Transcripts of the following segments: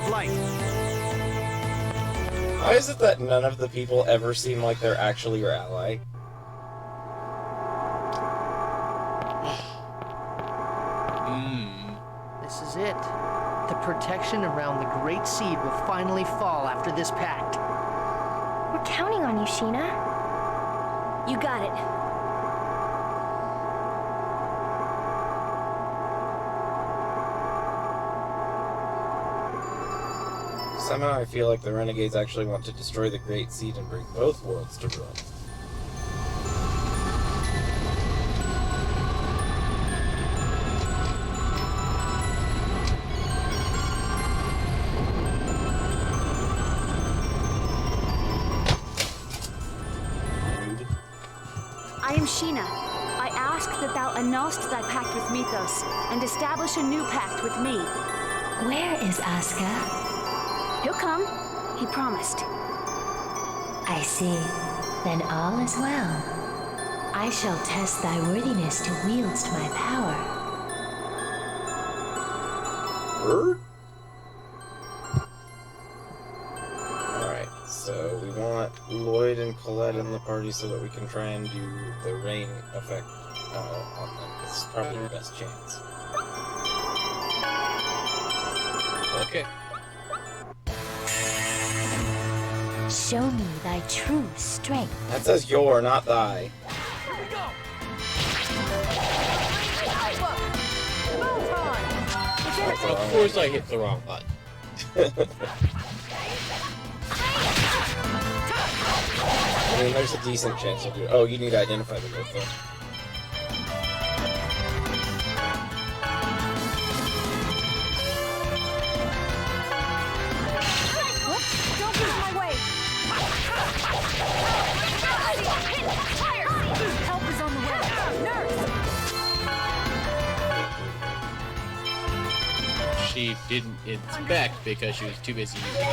light. Why is it that none of the people ever seem like they're actually your ally? This is it. The protection around the Great Seed will finally fall after this pact. We're counting on you, Sheena. You got it. Somehow I feel like the Renegades actually want to destroy the Great Seed and bring both worlds to ruin. I am Sheena. I ask that thou annulst thy pact with Mythos and establish a new pact with me. Where is Asuka? He'll come. He promised. I see. Then all is well. I shall test thy worthiness to wield my power. Bird? Alright, so we want Lloyd and Colette in the party so that we can try and do the rain effect on them. It's probably your best chance. Okay. Show me thy true strength. That says your, not thy. Of course I hit the wrong button. I mean, there's a decent chance you'll do it. Oh, you need to identify the both, though. Don't get in my way! Help is on the way! Nurse! She didn't inspect because she was too busy using it.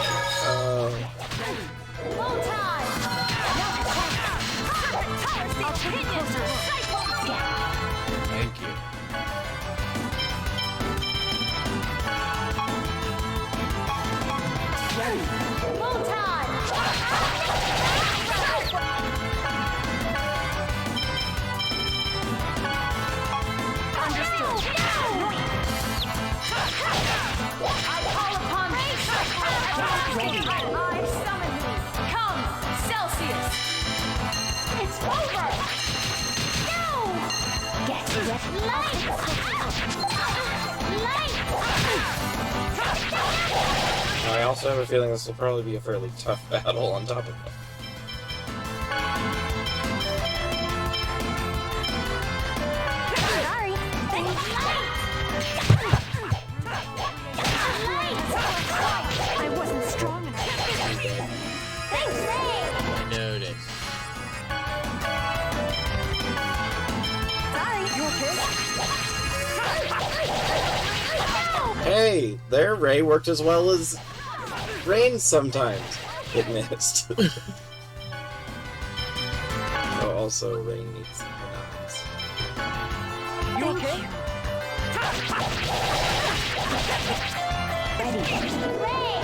Full time! Thank you. Full time! Understood. I call upon thee. I summon thee. Come, Celsius. It's over. No. Get Light. I also have a feeling this will probably be a fairly tough battle on top of it. Sorry. I wasn't strong enough. Thanks, Ray. Notice. Sorry. You okay? Hey, their Ray worked as well as Rain sometimes. It missed. Oh, also, Rain needs bananas. You okay? Ready. Ray!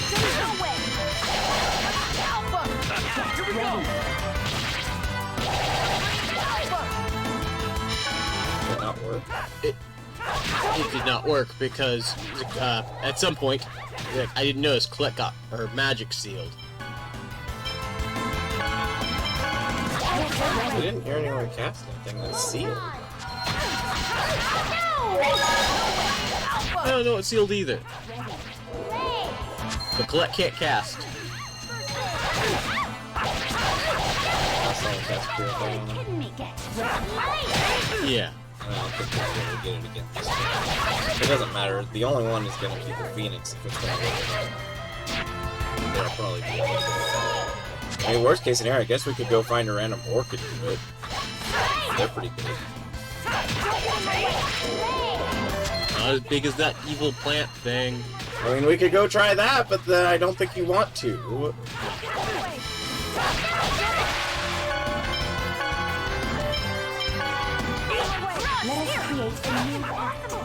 There's no way! Alpha! Here we go! Did not work. It did not work because at some point I didn't notice Colette got her magic sealed. I didn't hear anyone cast anything that's sealed. I don't know it's sealed either. But Colette can't cast. I saw a cast Purify on them. Yeah. I don't think they'll be able to get it again this time. It doesn't matter. The only one is going to be the Phoenix if it's going to work. They'll probably be able to do it. I mean, worst case scenario, I guess we could go find a random orchid to do it. They're pretty big. Not as big as that evil plant thing. I mean, we could go try that, but I don't think you want to. Let us create a new animal.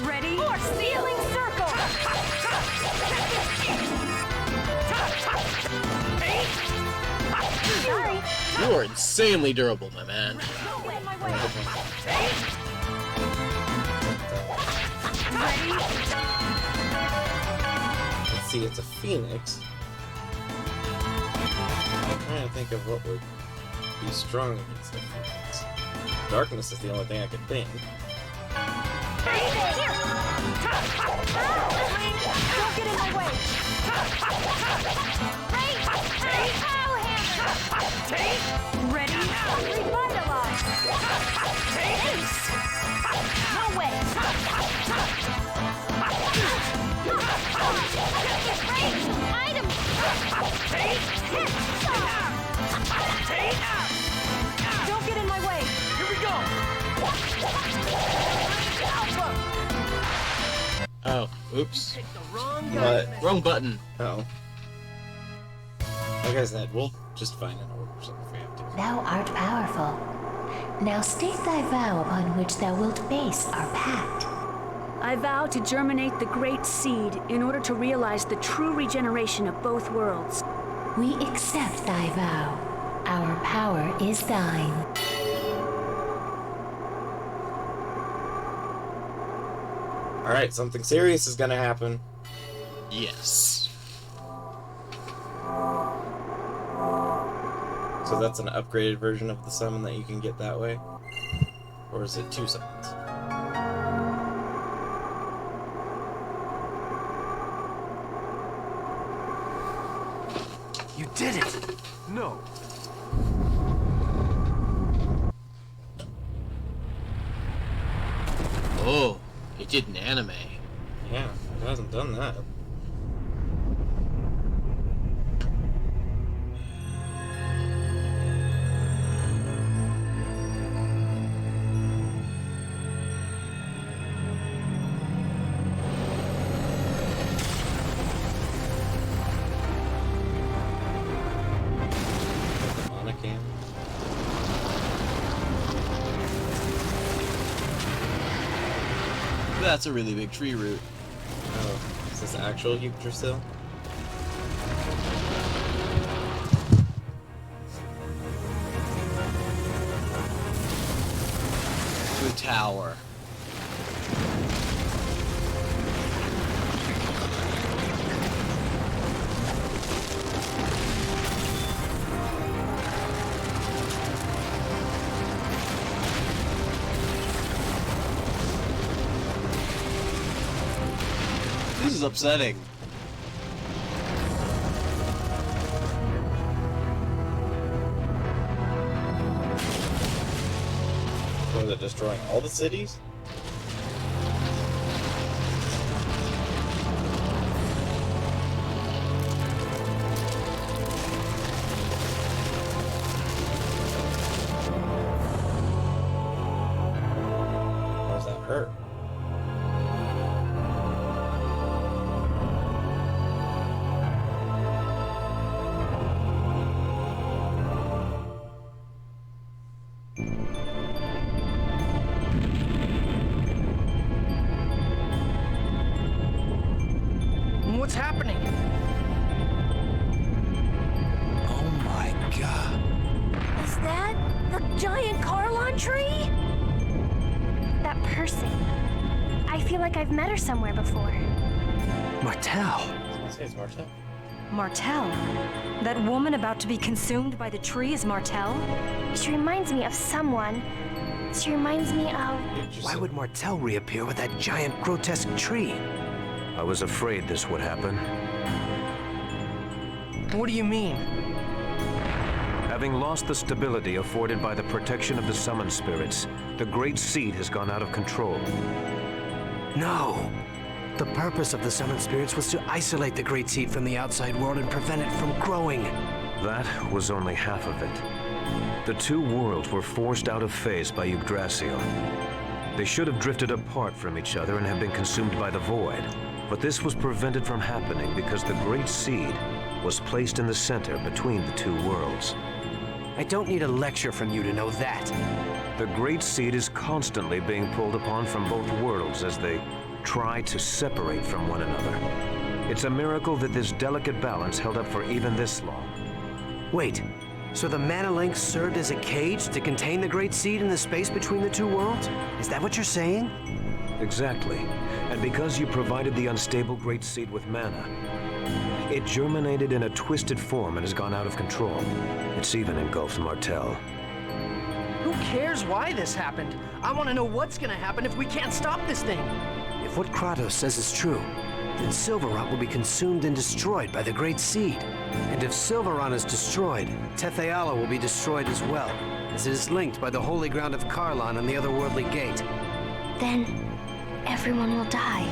Ready? For sealing circle! Sorry. You are insanely durable, my man. Let's see, it's a phoenix. I'm trying to think of what would be strong against the phoenix. Darkness is the only thing I can think. Don't get in my way! Ready? Revitalize! Ace! No way! Item! Don't get in my way! Here we go! Oh, oops. What? Wrong button. Uh-oh. Like I said, we'll just find an order or something if we have to. Thou art powerful. Now state thy vow upon which thou wilt base our pact. I vow to germinate the great seed in order to realize the true regeneration of both worlds. We accept thy vow. Our power is thine. Alright, something serious is gonna happen. Yes. So that's an upgraded version of the summon that you can get that way? Or is it 2 summons? You did it! No. Oh, it did an anime. Yeah, it hasn't done that. Monocam. That's a really big tree root. Oh, is this actual Yggdrasil? To a tower. This is upsetting. Was it destroying all the cities? Or does that hurt? What's happening? Oh my god. Is that the giant Carlon tree? That person. I feel like I've met her somewhere before. Martel. I was gonna say it's Martel. Martel? That woman about to be consumed by the tree is Martel? She reminds me of someone. She reminds me of... Why would Martel reappear with that giant grotesque tree? I was afraid this would happen. What do you mean? Having lost the stability afforded by the protection of the summoned spirits, the Great Seed has gone out of control. No. The purpose of the summoned spirits was to isolate the Great Seed from the outside world and prevent it from growing. That was only half of it. The two worlds were forced out of phase by Yggdrasil. They should have drifted apart from each other and have been consumed by the void. But this was prevented from happening because the Great Seed was placed in the center between the two worlds. I don't need a lecture from you to know that. The Great Seed is constantly being pulled upon from both worlds as they try to separate from one another. It's a miracle that this delicate balance held up for even this long. Wait, so the mana link served as a cage to contain the Great Seed in the space between the two worlds? Is that what you're saying? Exactly. And because you provided the unstable Great Seed with mana, it germinated in a twisted form and has gone out of control. It's even engulfed Martel. Who cares why this happened? I want to know what's gonna happen if we can't stop this thing. If what Kratos says is true, then Silverrot will be consumed and destroyed by the Great Seed. And if Silverrot is destroyed, Tetheala will be destroyed as well, as it is linked by the holy ground of Karlon and the otherworldly gate. Then everyone will die.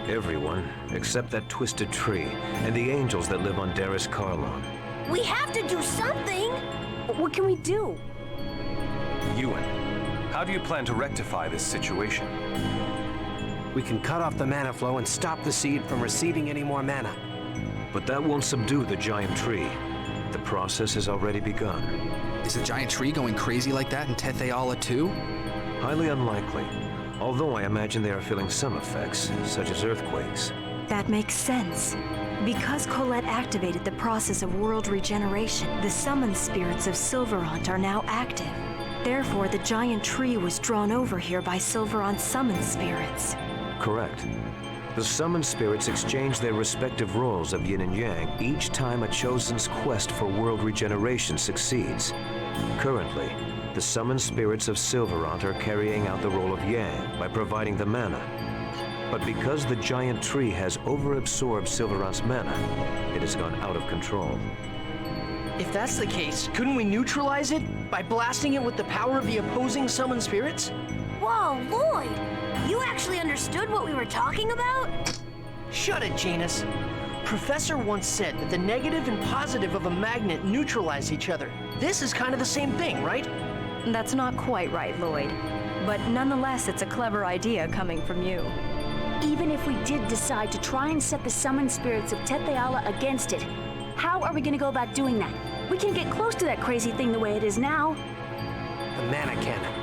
Everyone, except that twisted tree and the angels that live on Daris Karlon. We have to do something! What can we do? Ewan, how do you plan to rectify this situation? We can cut off the mana flow and stop the seed from receiving any more mana. But that won't subdue the giant tree. The process has already begun. Is the giant tree going crazy like that in Tetheala too? Highly unlikely, although I imagine they are feeling some effects, such as earthquakes. That makes sense. Because Colette activated the process of world regeneration, the summoned spirits of Silverrot are now active. Therefore, the giant tree was drawn over here by Silverrot's summoned spirits. Correct. The summoned spirits exchange their respective roles of yin and yang each time a chosen's quest for world regeneration succeeds. Currently, the summoned spirits of Silverrot are carrying out the role of yang by providing the mana. But because the giant tree has overabsorbed Silverrot's mana, it has gone out of control. If that's the case, couldn't we neutralize it by blasting it with the power of the opposing summoned spirits? Whoa, Lloyd! You actually understood what we were talking about? Shut it, Janus. Professor once said that the negative and positive of a magnet neutralize each other. This is kind of the same thing, right? That's not quite right, Lloyd. But nonetheless, it's a clever idea coming from you. Even if we did decide to try and set the summoned spirits of Tetheala against it, how are we going to go about doing that? We can't get close to that crazy thing the way it is now. The mana cannon.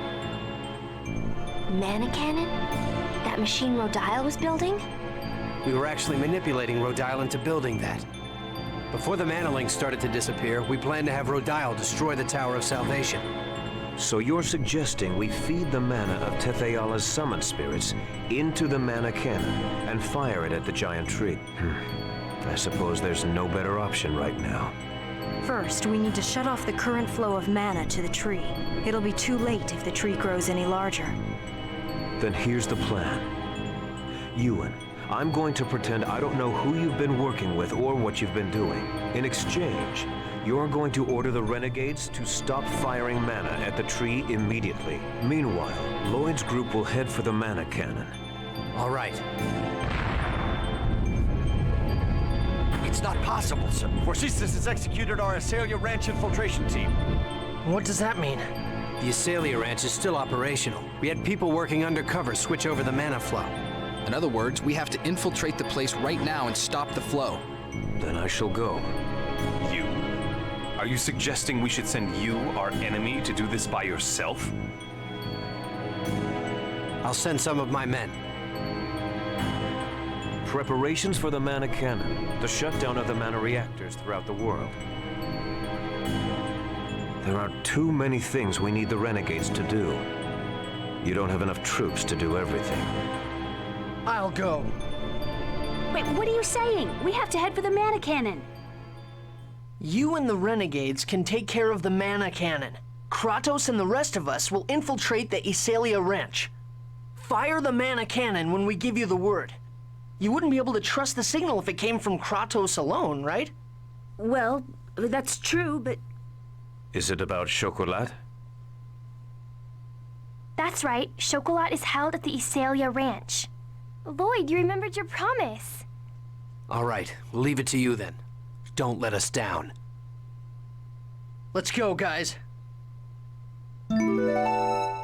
Mana cannon? That machine Rodile was building? We were actually manipulating Rodile into building that. Before the mana link started to disappear, we planned to have Rodile destroy the Tower of Salvation. So you're suggesting we feed the mana of Tetheala's summoned spirits into the mana cannon and fire it at the giant tree? I suppose there's no better option right now. First, we need to shut off the current flow of mana to the tree. It'll be too late if the tree grows any larger. Then here's the plan. Ewan, I'm going to pretend I don't know who you've been working with or what you've been doing. In exchange, you're going to order the renegades to stop firing mana at the tree immediately. Meanwhile, Lloyd's group will head for the mana cannon. All right. It's not possible, sir. Forcistus has executed our Azalea Ranch infiltration team. What does that mean? The Azalea Ranch is still operational. We had people working undercover switch over the mana flow. In other words, we have to infiltrate the place right now and stop the flow. Then I shall go. You? Are you suggesting we should send you, our enemy, to do this by yourself? I'll send some of my men. Preparations for the mana cannon, the shutdown of the mana reactors throughout the world. There are too many things we need the renegades to do. You don't have enough troops to do everything. I'll go. Wait, what are you saying? We have to head for the mana cannon. You and the renegades can take care of the mana cannon. Kratos and the rest of us will infiltrate the Azalea Ranch. Fire the mana cannon when we give you the word. You wouldn't be able to trust the signal if it came from Kratos alone, right? Well, that's true, but... Is it about Chocolat? That's right. Chocolat is held at the Azalea Ranch. Lloyd, you remembered your promise. All right, we'll leave it to you then. Don't let us down. Let's go, guys. Now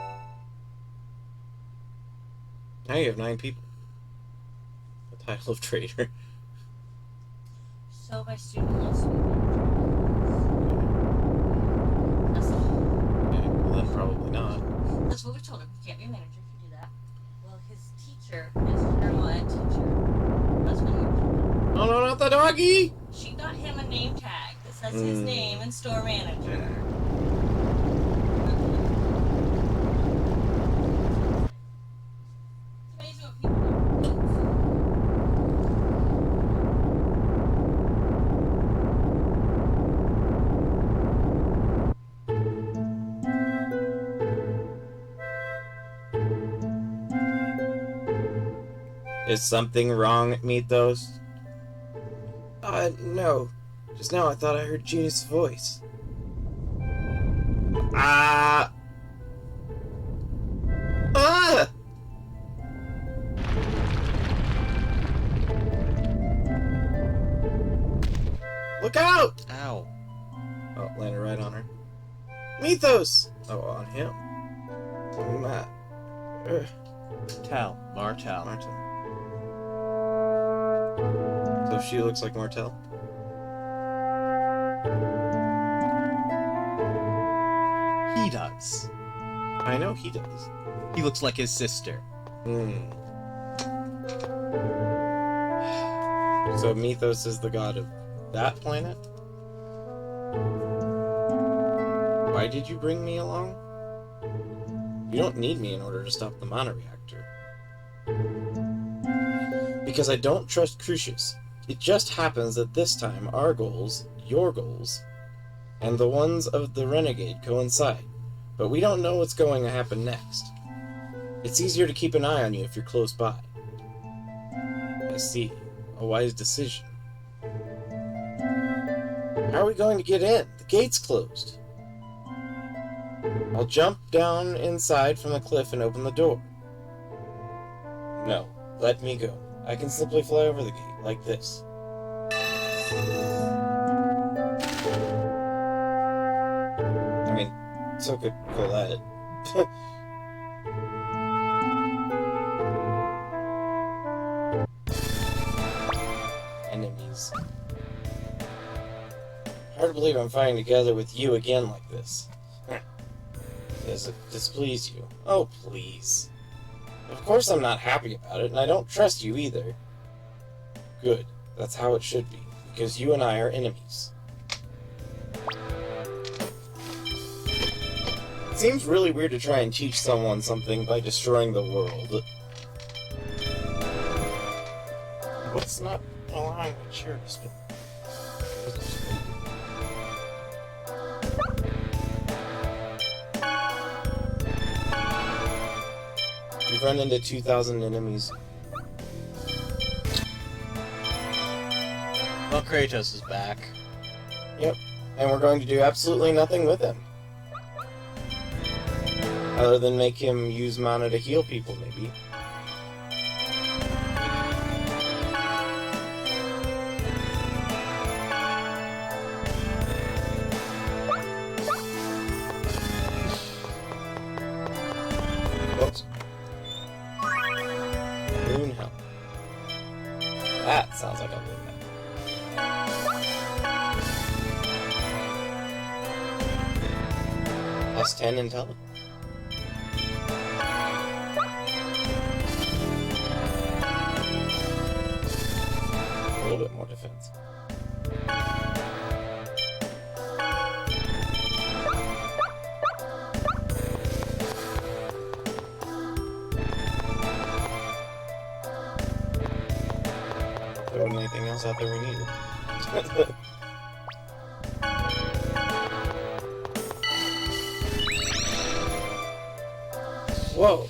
you have 9 people. The title of traitor. So my student lost me. Okay, well then probably not. told him he can't be a manager if you do that. Well, his teacher is general ed teacher. Husband works. Oh no, not the doggy! She got him a name tag that says his name and store manager. It's amazing what people do. Is something wrong, Mythos? No. Just now I thought I heard Gina's voice. Ah! Look out! Ow. Oh, landed right on her. Mythos! Oh, on him. Oh, Matt. Martel. So she looks like Martel? He does. I know he does. He looks like his sister. So Mythos is the god of that planet? Why did you bring me along? You don't need me in order to stop the mana reactor. Because I don't trust Crucius. It just happens that this time our goals, your goals, and the ones of the Renegade coincide, but we don't know what's going to happen next. It's easier to keep an eye on you if you're close by. I see. A wise decision. How are we going to get in? The gate's closed. I'll jump down inside from the cliff and open the door. No, let me go. I can simply fly over the gate, like this. I mean, so could Colette. Enemies. Hard to believe I'm fighting together with you again like this. Does it displease you? Oh, please. Of course I'm not happy about it, and I don't trust you either. Good. That's how it should be, because you and I are enemies. It seems really weird to try and teach someone something by destroying the world. What's not allowing my chair to spin? You've run into 2,000 enemies. Well, Kratos is back. Yep, and we're going to do absolutely nothing with him. Other than make him use mana to heal people, maybe. Oops. Moon Helm. That sounds like a moon helm. Plus 10 intelligence. A little bit more defense. If there wasn't anything else out there we needed. Whoa!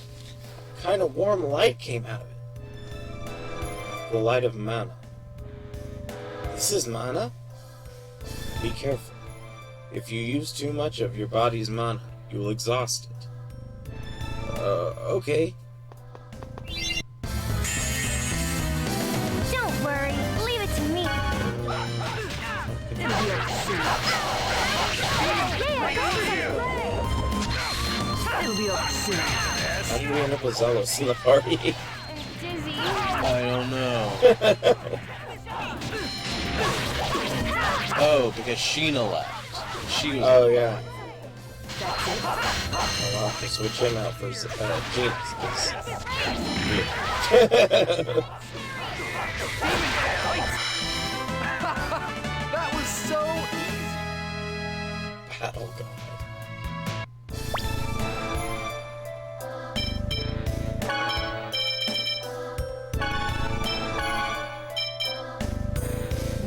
Kind of warm light came out of it. The light of mana. This is mana? Be careful. If you use too much of your body's mana, you will exhaust it. Okay. Don't worry, leave it to me. It'll be over soon. How did we end up with Zelos in the party? Dizzy. I don't know. Oh, because Sheena left. She was. Oh, yeah. I'll have to switch him out for Genius. That was so easy. Battle God.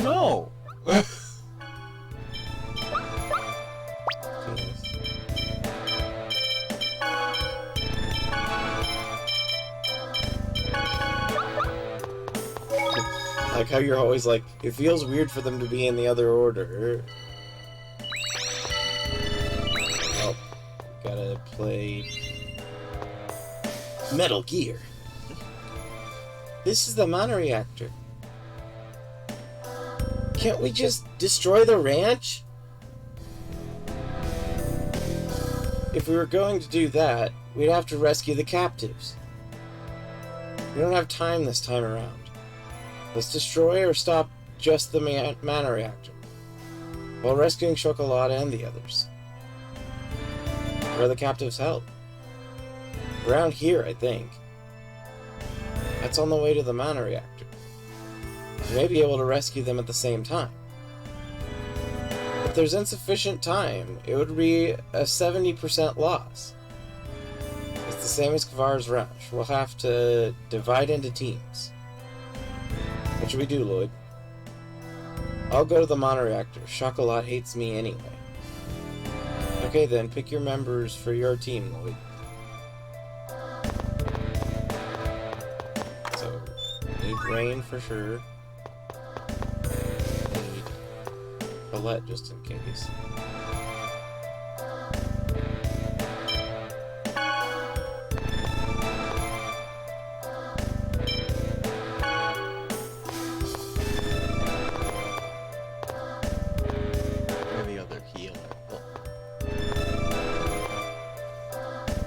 No! Like how you're always like, it feels weird for them to be in the other order. Oh, gotta play Metal Gear. This is the mana reactor. Can't we just destroy the ranch? If we were going to do that, we'd have to rescue the captives. We don't have time this time around. Let's destroy or stop just the mana reactor, while rescuing Chocolat and the others. Where are the captives held? Around here, I think. That's on the way to the mana reactor. We may be able to rescue them at the same time. If there's insufficient time, it would be a 70% loss. It's the same as Kvar's Ranch. We'll have to divide into teams. What should we do, Lloyd? I'll go to the mana reactor. Chocolat hates me anyway. Okay then, pick your members for your team, Lloyd. So, need Rain for sure. Need Colette just in case.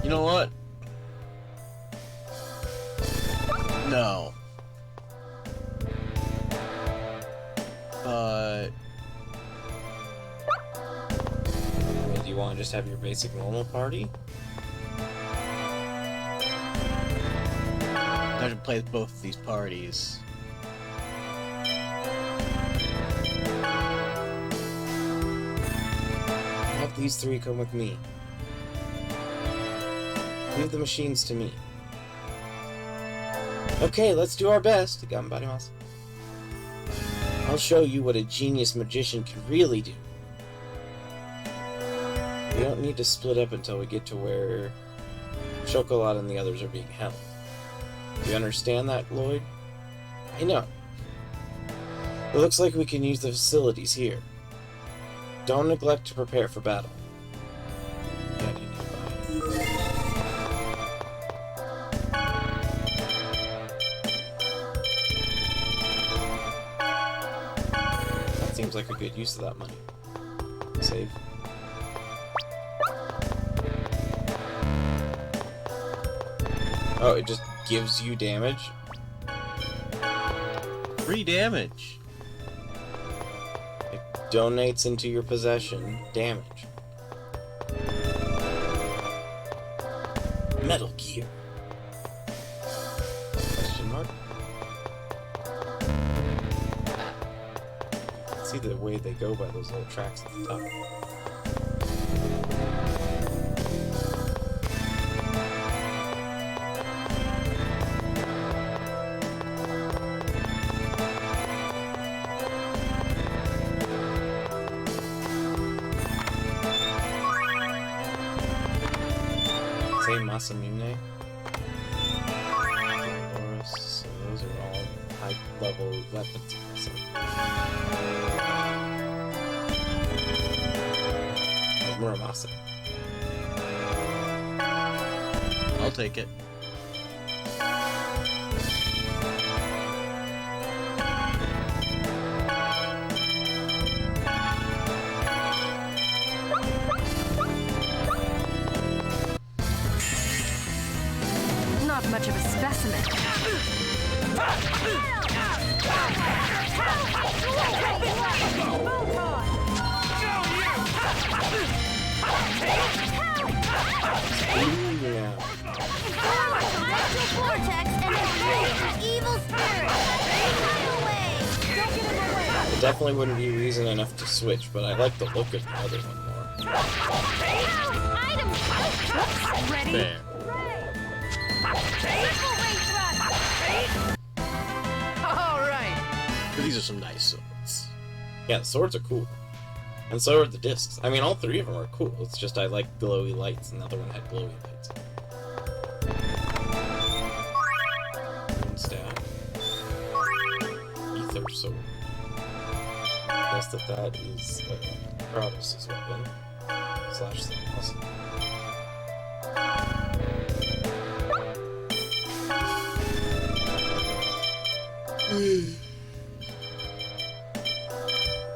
You know what? No. But... Do you want to just have your basic normal party? I have to play with both of these parties. Have these three come with me. Leave the machines to me. Okay, let's do our best. Gambarimasu. I'll show you what a genius magician can really do. We don't need to split up until we get to where Chocolat and the others are being held. Do you understand that, Lloyd? I know. It looks like we can use the facilities here. Don't neglect to prepare for battle. Seems like a good use of that money. Save. Oh, it just gives you damage? Free damage. It donates into your possession damage. Metal Gear. Question mark? See the way they go by those little tracks at the top. Same Masamune. So those are all high level weapons. So. Muramasa. I'll take it. Not much of a specimen. Yeah. Vortex and an evil spirit. Away. Don't get in my way. It definitely wouldn't be reason enough to switch, but I like the look of the other one more. Items. Ready? Fair. All right. But these are some nice swords. Yeah, the swords are cool. And so are the discs. I mean, all three of them are cool. It's just I like glowy lights, and the other one had glowy lights. Moonstaff. Ether sword. I guess that is Kratos' weapon. Slash something else.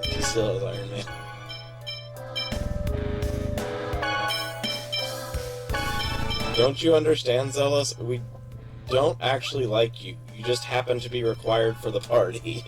He still has Iron Man. Don't you understand, Zealous? We don't actually like you. You just happen to be required for the party.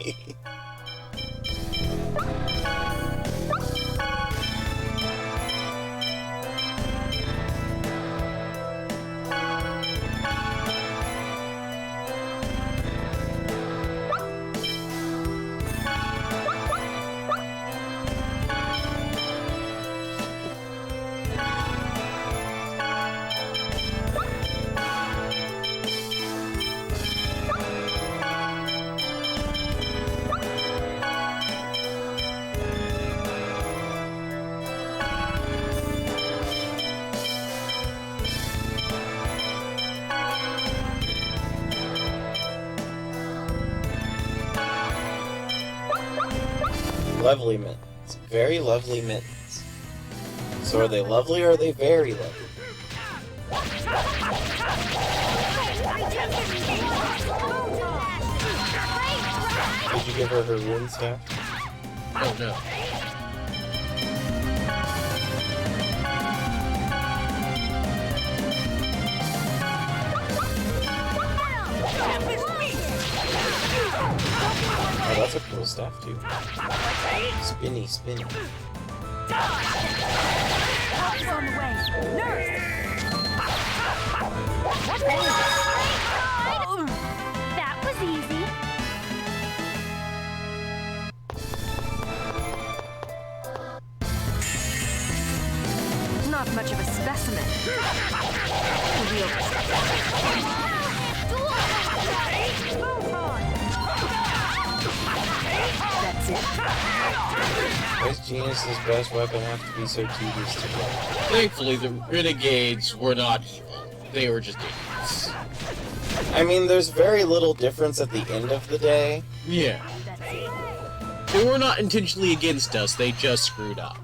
Lovely mittens. Very lovely mittens. So are they lovely or are they very lovely? Did you give her rune staff? Oh no. Oh, that's a cool staff too. Spinny, spinny. Help's on the way. Nurse! That was easy. Not much of a specimen. That's it. Why's Genius's best weapon have to be so tedious to play? Thankfully, the renegades were not evil. They were just idiots. I mean, there's very little difference at the end of the day. Yeah. They were not intentionally against us, they just screwed up.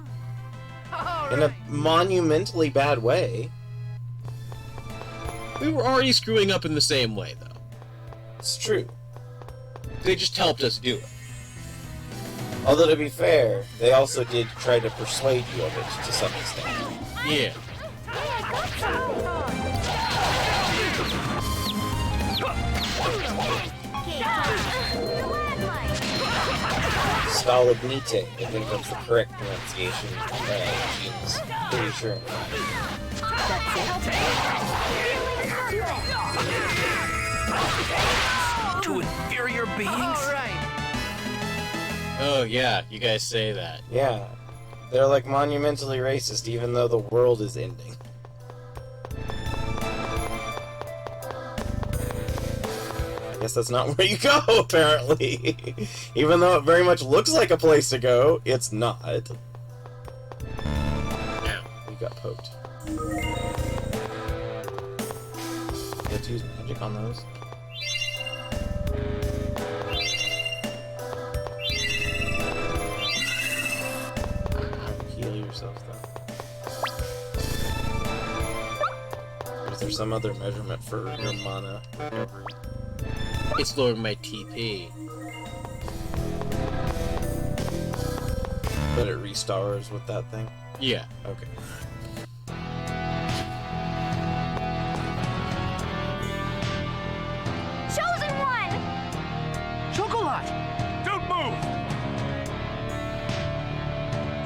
In a monumentally bad way. We were already screwing up in the same way, though. It's true. They just helped us do it. Although, to be fair, they also did try to persuade you of it to some extent. Yeah. Stalagmite, I think that's the correct pronunciation. Gene's pretty sure. To inferior beings? Oh yeah, you guys say that. Yeah. They're like monumentally racist even though the world is ending. I guess that's not where you go, apparently. Even though it very much looks like a place to go, it's not. We got poked. Let's use magic on those. Heal yourself, though. Or is there some other measurement for your mana recovery? It's lowering my TP. But it restars with that thing? Yeah. Okay. Chosen one! Chocolat! Don't move!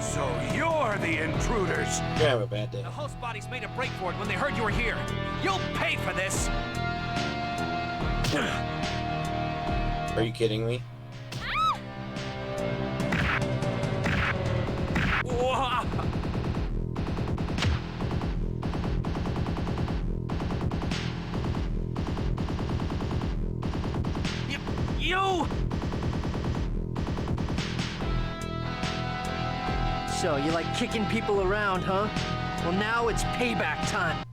So you're the the intruders. You have a bad day. The host bodies made a break for it when they heard you were here. You'll pay for this. Are you kidding me? You! So, you like kicking people around, huh? Well, now it's payback time.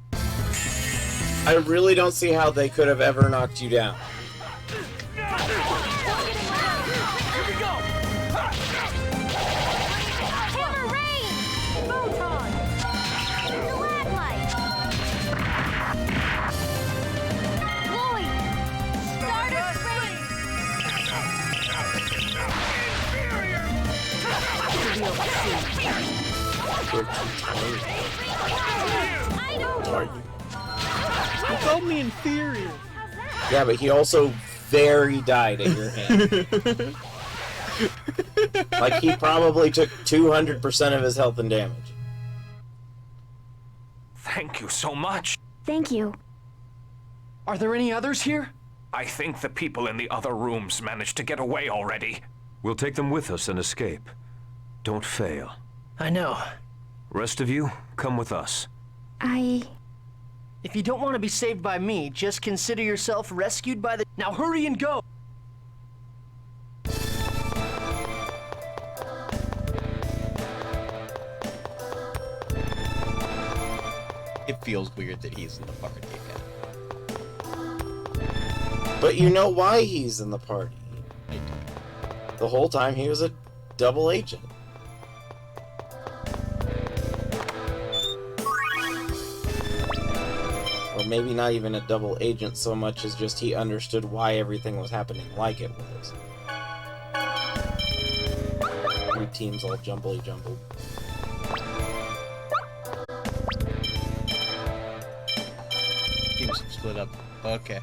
I really don't see how they could have ever knocked you down. Here we go! Hammer rain! Photon! Stalagmite! Lloyd! Stardust rain! I don't know! You called me inferior. Yeah, but he also very died at your hand. Like, he probably took 200% of his health and damage. Thank you so much. Thank you. Are there any others here? I think the people in the other rooms managed to get away already. We'll take them with us and escape. Don't fail. I know. Rest of you, come with us. If you don't want to be saved by me, just consider yourself rescued by the... Now hurry and go! It feels weird that he's in the party again. But you know why he's in the party. The whole time he was a double agent. Or maybe not even a double agent so much as just he understood why everything was happening like it was. Your team's all jumbly jumbled. Teams split up. Okay.